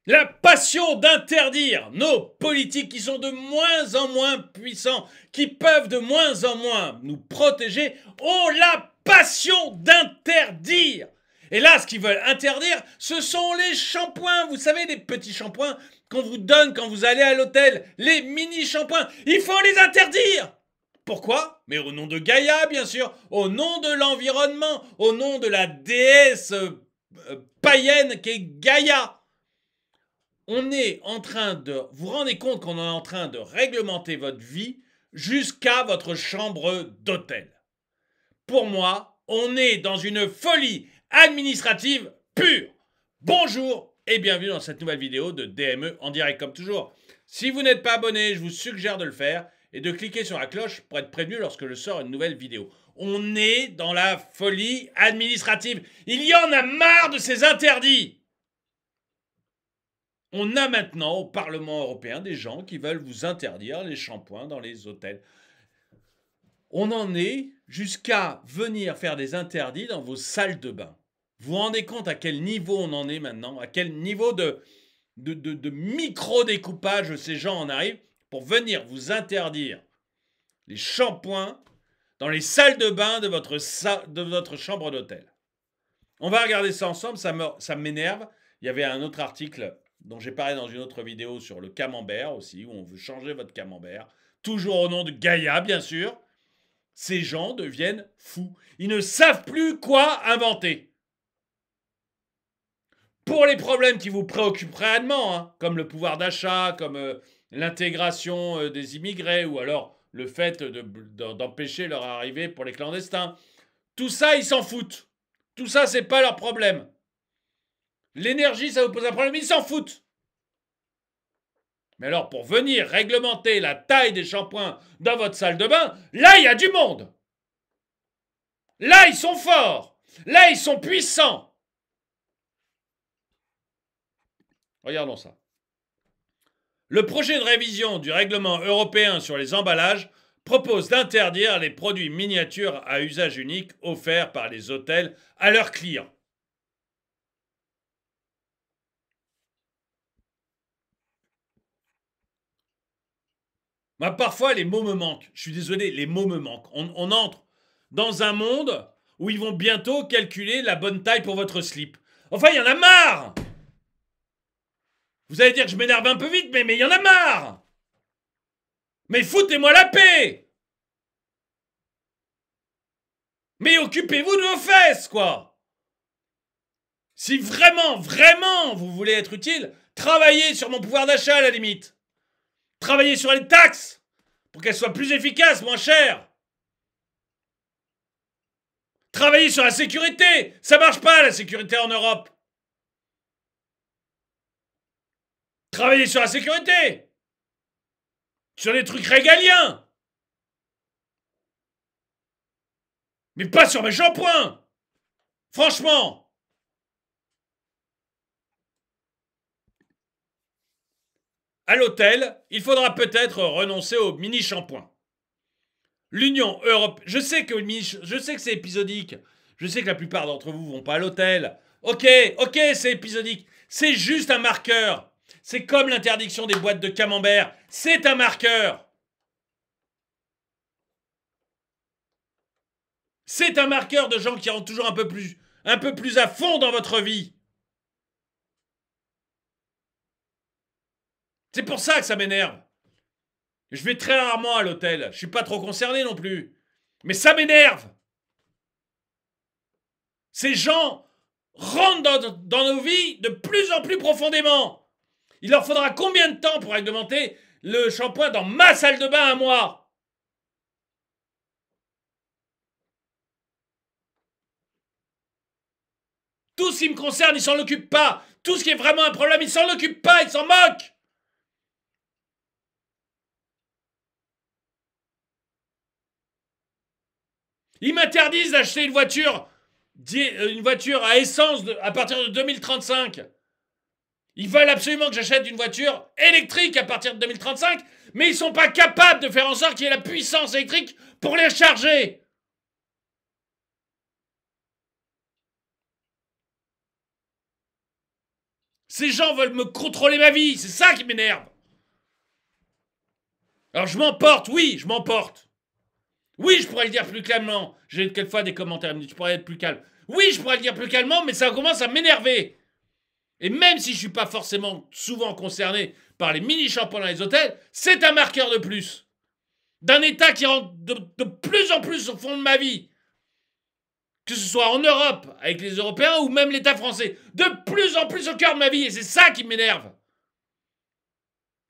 La passion d'interdire nos politiques qui sont de moins en moins puissants, qui peuvent de moins en moins nous protéger, ont la passion d'interdire. Et là, ce qu'ils veulent interdire, ce sont les shampoings. Vous savez, les petits shampoings qu'on vous donne quand vous allez à l'hôtel. Les mini-shampoings. Il faut les interdire. Pourquoi? Mais au nom de Gaïa, bien sûr. Au nom de l'environnement. Au nom de la déesse païenne qui est Gaïa. On est en train de... Vous vous rendez compte qu'on est en train de réglementer votre vie jusqu'à votre chambre d'hôtel. Pour moi, on est dans une folie administrative pure. Bonjour et bienvenue dans cette nouvelle vidéo de DME en direct comme toujours. Si vous n'êtes pas abonné, je vous suggère de le faire et de cliquer sur la cloche pour être prévenu lorsque je sors une nouvelle vidéo. On est dans la folie administrative. Il y en a marre de ces interdits. On a maintenant au Parlement européen des gens qui veulent vous interdire les shampoings dans les hôtels. On en est jusqu'à venir faire des interdits dans vos salles de bain. Vous vous rendez compte à quel niveau on en est maintenant? À quel niveau de micro-découpage ces gens en arrivent pour venir vous interdire les shampoings dans les salles de bain de votre chambre d'hôtel? On va regarder ça ensemble, ça m'énerve. Il y avait un autre article dont j'ai parlé dans une autre vidéo sur le camembert aussi, où on veut changer votre camembert, toujours au nom de Gaïa, bien sûr. Ces gens deviennent fous. Ils ne savent plus quoi inventer. Pour les problèmes qui vous préoccupent réellement, hein, comme le pouvoir d'achat, comme l'intégration des immigrés, ou alors le fait d'empêcher leur arrivée pour les clandestins, tout ça, ils s'en foutent. Tout ça, c'est pas leur problème. L'énergie, ça vous pose un problème, ils s'en foutent. Mais alors, pour venir réglementer la taille des shampoings dans votre salle de bain, là, il y a du monde. Là, ils sont forts. Là, ils sont puissants. Regardons ça. Le projet de révision du règlement européen sur les emballages propose d'interdire les produits miniatures à usage unique offerts par les hôtels à leurs clients. Moi, parfois, les mots me manquent. Je suis désolé, les mots me manquent. On entre dans un monde où ils vont bientôt calculer la bonne taille pour votre slip. Enfin, il y en a marre! Vous allez dire que je m'énerve un peu vite, mais il y en a marre! Mais foutez-moi la paix! Mais occupez-vous de vos fesses, quoi! Si vraiment, vraiment, vous voulez être utile, travaillez sur mon pouvoir d'achat à la limite. Travaillez sur les taxes pour qu'elles soient plus efficaces, moins chères. Travaillez sur la sécurité. Ça marche pas, la sécurité en Europe. Travaillez sur la sécurité. Sur les trucs régaliens. Mais pas sur mes shampoings. Franchement. À l'hôtel, il faudra peut-être renoncer aux mini-shampoings. L'Union européenne... Je sais que c'est épisodique. Je sais que la plupart d'entre vous vont pas à l'hôtel. Ok, c'est épisodique. C'est juste un marqueur. C'est comme l'interdiction des boîtes de camembert. C'est un marqueur. C'est un marqueur de gens qui rentrent toujours un peu plus à fond dans votre vie. C'est pour ça que ça m'énerve. Je vais très rarement à l'hôtel. Je suis pas trop concerné non plus. Mais ça m'énerve. Ces gens rentrent dans nos vies de plus en plus profondément. Il leur faudra combien de temps pour réglementer le shampoing dans ma salle de bain à moi? Tout ce qui me concerne, ils s'en occupent pas. Tout ce qui est vraiment un problème, ils s'en occupent pas, ils s'en moquent. Ils m'interdisent d'acheter une voiture à essence à partir de 2035. Ils veulent absolument que j'achète une voiture électrique à partir de 2035, mais ils sont pas capables de faire en sorte qu'il y ait la puissance électrique pour les charger. Ces gens veulent me contrôler ma vie, c'est ça qui m'énerve. Alors je m'emporte, oui, je m'emporte. Oui, je pourrais le dire plus calmement. J'ai quelquefois des commentaires, me disent, tu pourrais être plus calme. Oui, je pourrais le dire plus calmement, mais ça commence à m'énerver. Et même si je ne suis pas forcément souvent concerné par les mini-shampoings dans les hôtels, c'est un marqueur de plus. D'un État qui rentre de plus en plus au fond de ma vie. Que ce soit en Europe, avec les Européens, ou même l'État français. De plus en plus au cœur de ma vie, et c'est ça qui m'énerve.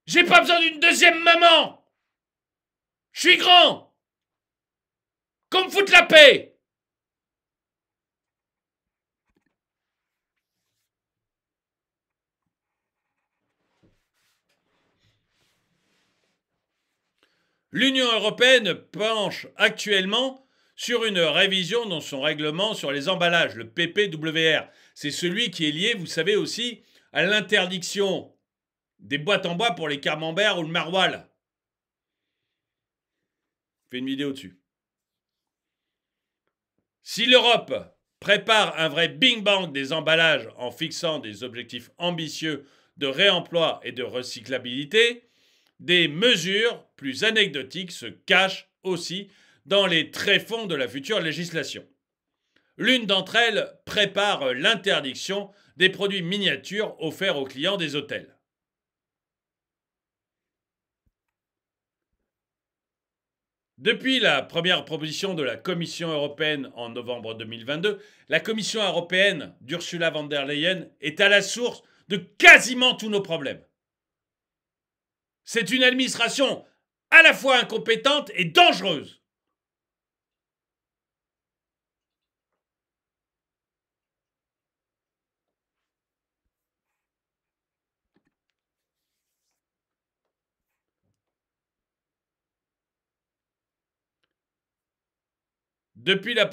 J'ai pas besoin d'une deuxième maman. Je suis grand. Qu'on me foute la paix. L'Union européenne penche actuellement sur une révision dans son règlement sur les emballages, le PPWR. C'est celui qui est lié, vous savez aussi, à l'interdiction des boîtes en bois pour les camemberts ou le maroilles. Je fais une vidéo dessus. Si l'Europe prépare un vrai Big Bang des emballages en fixant des objectifs ambitieux de réemploi et de recyclabilité, des mesures plus anecdotiques se cachent aussi dans les tréfonds de la future législation. L'une d'entre elles prépare l'interdiction des produits miniatures offerts aux clients des hôtels. Depuis la première proposition de la Commission européenne en novembre 2022, la Commission européenne d'Ursula von der Leyen est à la source de quasiment tous nos problèmes. C'est une administration à la fois incompétente et dangereuse.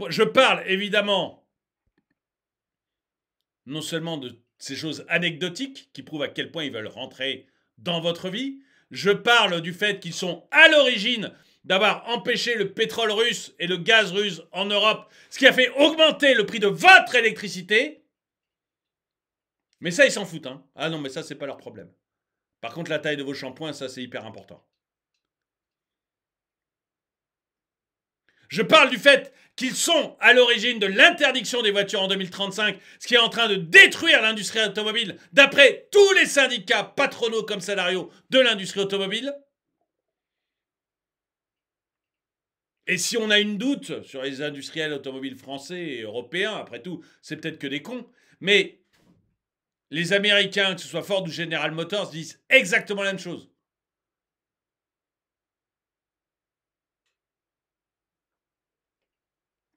Je parle évidemment non seulement de ces choses anecdotiques qui prouvent à quel point ils veulent rentrer dans votre vie, je parle du fait qu'ils sont à l'origine d'avoir empêché le pétrole russe et le gaz russe en Europe, ce qui a fait augmenter le prix de votre électricité. Mais ça, ils s'en foutent. Hein. Ah non, mais ça, c'est pas leur problème. Par contre, la taille de vos shampoings, ça, c'est hyper important. Je parle du fait qu'ils sont à l'origine de l'interdiction des voitures en 2035, ce qui est en train de détruire l'industrie automobile, d'après tous les syndicats patronaux comme salariaux de l'industrie automobile. Et si on a une doute sur les industriels automobiles français et européens, après tout, c'est peut-être que des cons, mais les Américains, que ce soit Ford ou General Motors, disent exactement la même chose.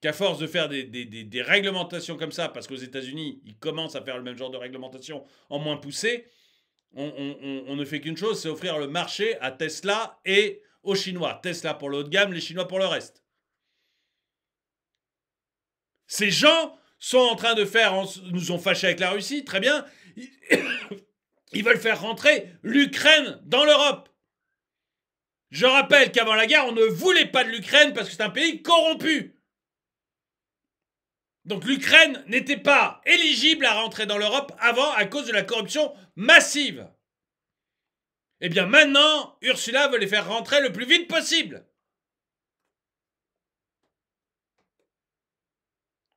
Qu'à force de faire des réglementations comme ça, parce qu'aux États-Unis, ils commencent à faire le même genre de réglementation en moins poussé, on ne fait qu'une chose, c'est offrir le marché à Tesla et aux Chinois. Tesla pour le haut de gamme, les Chinois pour le reste. Ces gens sont en train de faire, nous ont fâchés avec la Russie, très bien, ils veulent faire rentrer l'Ukraine dans l'Europe. Je rappelle qu'avant la guerre, on ne voulait pas de l'Ukraine parce que c'est un pays corrompu. Donc l'Ukraine n'était pas éligible à rentrer dans l'Europe avant à cause de la corruption massive. Eh bien maintenant, Ursula veut les faire rentrer le plus vite possible.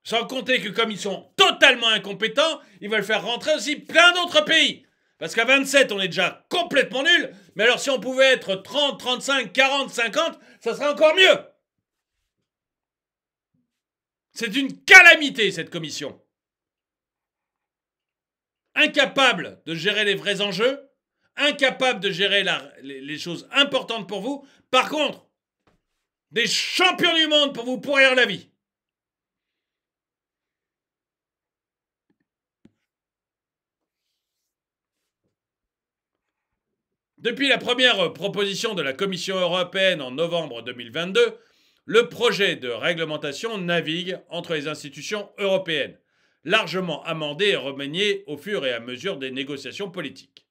Sans compter que comme ils sont totalement incompétents, ils veulent faire rentrer aussi plein d'autres pays. Parce qu'à 27, on est déjà complètement nuls. Mais alors si on pouvait être 30, 35, 40, 50, ça serait encore mieux. C'est une calamité, cette commission. Incapable de gérer les vrais enjeux, incapable de gérer les choses importantes pour vous. Par contre, des champions du monde pour vous pourrir la vie. Depuis la première proposition de la Commission européenne en novembre 2022, le projet de réglementation navigue entre les institutions européennes, largement amendé et remanié au fur et à mesure des négociations politiques.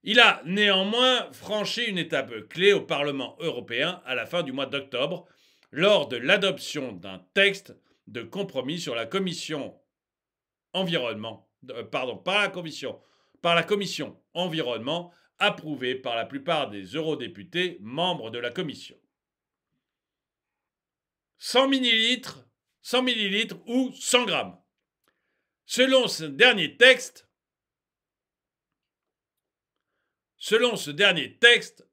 Il a néanmoins franchi une étape clé au Parlement européen à la fin du mois d'octobre, lors de l'adoption d'un texte de compromis sur la Commission environnement, par la Commission par la commission environnement, approuvé par la plupart des eurodéputés membres de la commission. 100 millilitres, 100 millilitres ou 100 grammes. Selon ce dernier texte,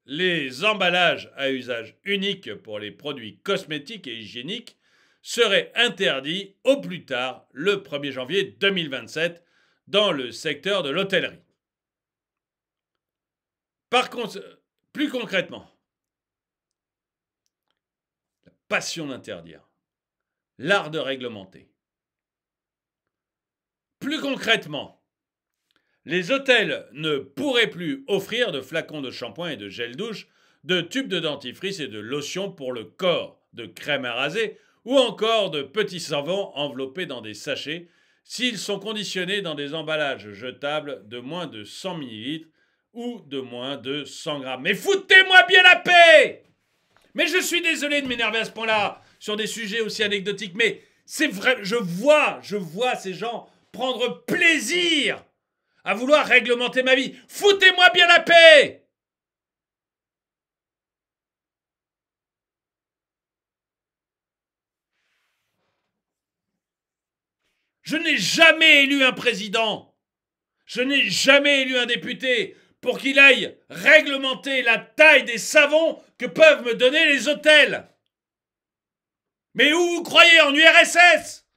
les emballages à usage unique pour les produits cosmétiques et hygiéniques seraient interdits au plus tard le 1er janvier 2027 dans le secteur de l'hôtellerie. Plus concrètement, la passion d'interdire, l'art de réglementer. Plus concrètement, les hôtels ne pourraient plus offrir de flacons de shampoing et de gel douche, de tubes de dentifrice et de lotion pour le corps, de crème à raser ou encore de petits savons enveloppés dans des sachets s'ils sont conditionnés dans des emballages jetables de moins de 100 ml ou de moins de 100 grammes. Mais foutez-moi bien la paix! Mais je suis désolé de m'énerver à ce point-là sur des sujets aussi anecdotiques, mais c'est vrai, je vois ces gens prendre plaisir à vouloir réglementer ma vie. Foutez-moi bien la paix! Je n'ai jamais élu un président. Je n'ai jamais élu un député pour qu'il aille réglementer la taille des savons que peuvent me donner les hôtels. Mais où vous croyez, en URSS?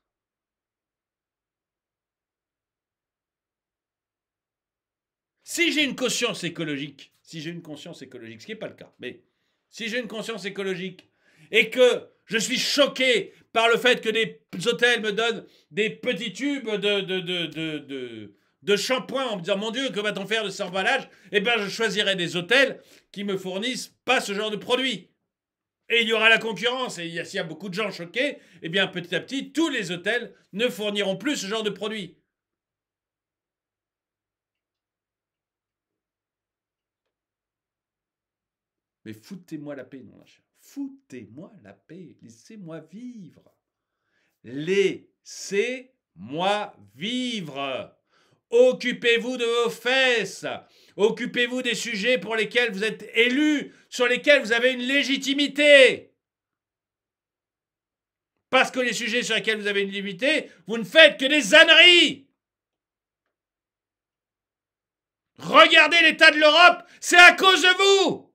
Si j'ai une conscience écologique, ce qui n'est pas le cas, mais si j'ai une conscience écologique et que je suis choqué par le fait que des hôtels me donnent des petits tubes de shampoing en me disant « Mon Dieu, que va-t-on faire de cet emballage ?» Eh bien, je choisirai des hôtels qui ne me fournissent pas ce genre de produits. Et il y aura la concurrence. Et s'il y a beaucoup de gens choqués, eh bien, petit à petit, tous les hôtels ne fourniront plus ce genre de produits. Mais foutez-moi la paix, non, la chère. Foutez-moi la paix. Laissez-moi vivre. Laissez-moi vivre. Occupez-vous de vos fesses. Occupez-vous des sujets pour lesquels vous êtes élus, sur lesquels vous avez une légitimité. Parce que les sujets sur lesquels vous avez une légitimité, vous ne faites que des âneries. Regardez l'état de l'Europe, c'est à cause de vous.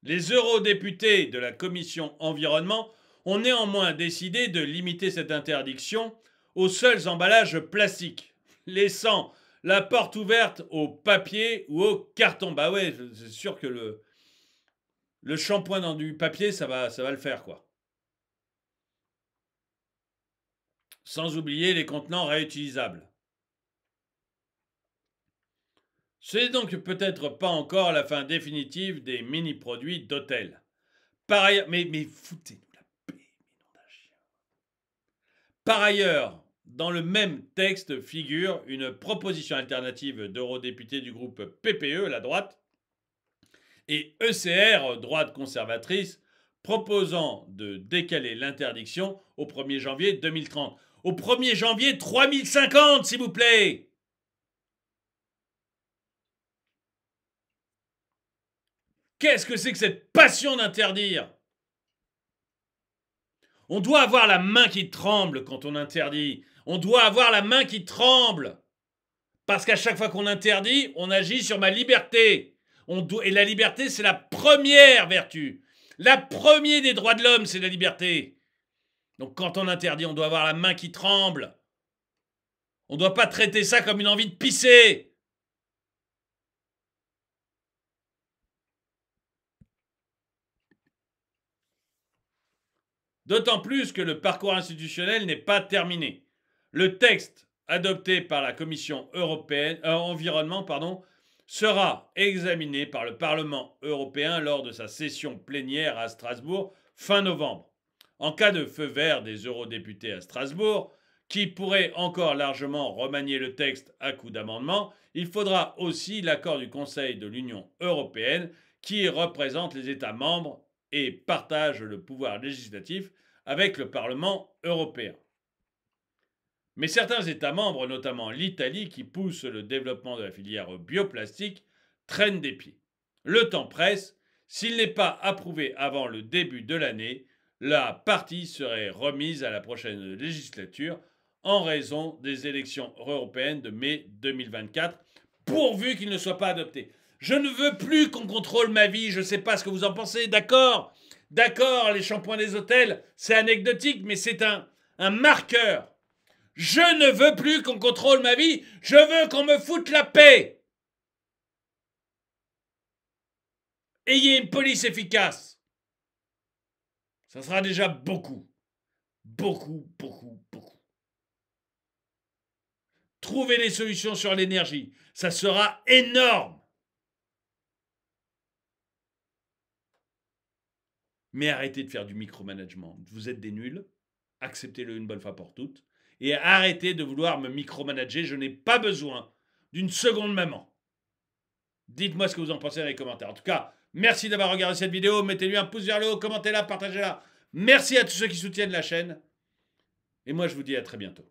Les eurodéputés de la commission environnement ont néanmoins décidé de limiter cette interdiction aux seuls emballages plastiques, laissant la porte ouverte au papier ou au carton. Bah ouais, c'est sûr que le shampoing dans du papier, ça va le faire, quoi. Sans oublier les contenants réutilisables. Ce n'est donc peut-être pas encore la fin définitive des mini-produits d'hôtel. Par ailleurs, mais foutez-nous la paix, nom d'un chien. Par ailleurs, dans le même texte figure une proposition alternative d'eurodéputés du groupe PPE, la droite, et ECR, droite conservatrice, proposant de décaler l'interdiction au 1er janvier 2030. Au 1er janvier 3050, s'il vous plaît! Qu'est-ce que c'est que cette passion d'interdire? On doit avoir la main qui tremble quand on interdit. On doit avoir la main qui tremble. Parce qu'à chaque fois qu'on interdit, on agit sur ma liberté. Et la liberté, c'est la première vertu. La première des droits de l'homme, c'est la liberté. Donc quand on interdit, on doit avoir la main qui tremble. On ne doit pas traiter ça comme une envie de pisser. D'autant plus que le parcours institutionnel n'est pas terminé. Le texte adopté par la Commission européenne, environnement sera examiné par le Parlement européen lors de sa session plénière à Strasbourg fin novembre. En cas de feu vert des eurodéputés à Strasbourg, qui pourrait encore largement remanier le texte à coup d'amendement, il faudra aussi l'accord du Conseil de l'Union européenne qui représente les États membres et partage le pouvoir législatif avec le Parlement européen. Mais certains États membres, notamment l'Italie, qui pousse le développement de la filière bioplastique, traînent des pieds. Le temps presse. S'il n'est pas approuvé avant le début de l'année, la partie serait remise à la prochaine législature en raison des élections européennes de mai 2024, pourvu qu'il ne soit pas adopté. Je ne veux plus qu'on contrôle ma vie, je ne sais pas ce que vous en pensez, d'accord? D'accord, les shampoings des hôtels, c'est anecdotique, mais c'est un marqueur. Je ne veux plus qu'on contrôle ma vie, je veux qu'on me foute la paix. Ayez une police efficace. Ça sera déjà beaucoup. Beaucoup, beaucoup, beaucoup. Trouvez des solutions sur l'énergie. Ça sera énorme. Mais arrêtez de faire du micromanagement. Vous êtes des nuls. Acceptez-le une bonne fois pour toutes. Et arrêtez de vouloir me micromanager. Je n'ai pas besoin d'une seconde maman. Dites-moi ce que vous en pensez dans les commentaires. En tout cas, merci d'avoir regardé cette vidéo. Mettez-lui un pouce vers le haut, commentez-la, partagez-la. Merci à tous ceux qui soutiennent la chaîne. Et moi, je vous dis à très bientôt.